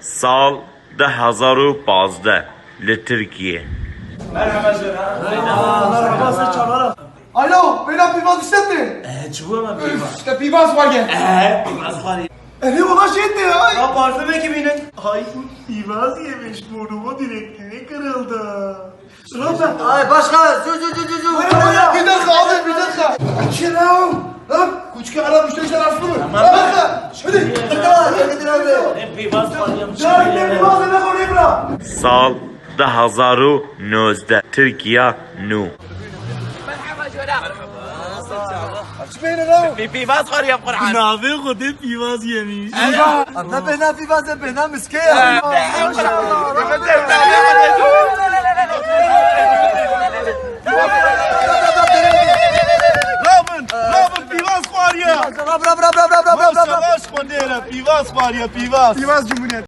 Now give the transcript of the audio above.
سال 2015 لترکیه. Alo, beyler pivaz işletti. Çubuğu mu bir var? İşte pivaz var gel. Biraz var ya. Ne olan şey etti ya? Ya parfüm ekibinin. Ay İvaz yemiş burnumu direkleri kırıldı. Robert. Ay başka dur. Bir dakika abi, bir dakika. Şiram. Lan, küçük ara müşterişler aslı mı? Bakın. Hadi. Hep İvaz var ya. Ya ne pivaz ne konuyu bırak. سال 2019 ترکیه نو. Bir İvaz var ya Kur'an. Nabi kudu İvaz yemiş. Anda bena pivaz bena miske ya. Robert İvaz var ya. Bra. Savaş kondera İvaz var ya İvaz. Pivaz Cumhuriyet.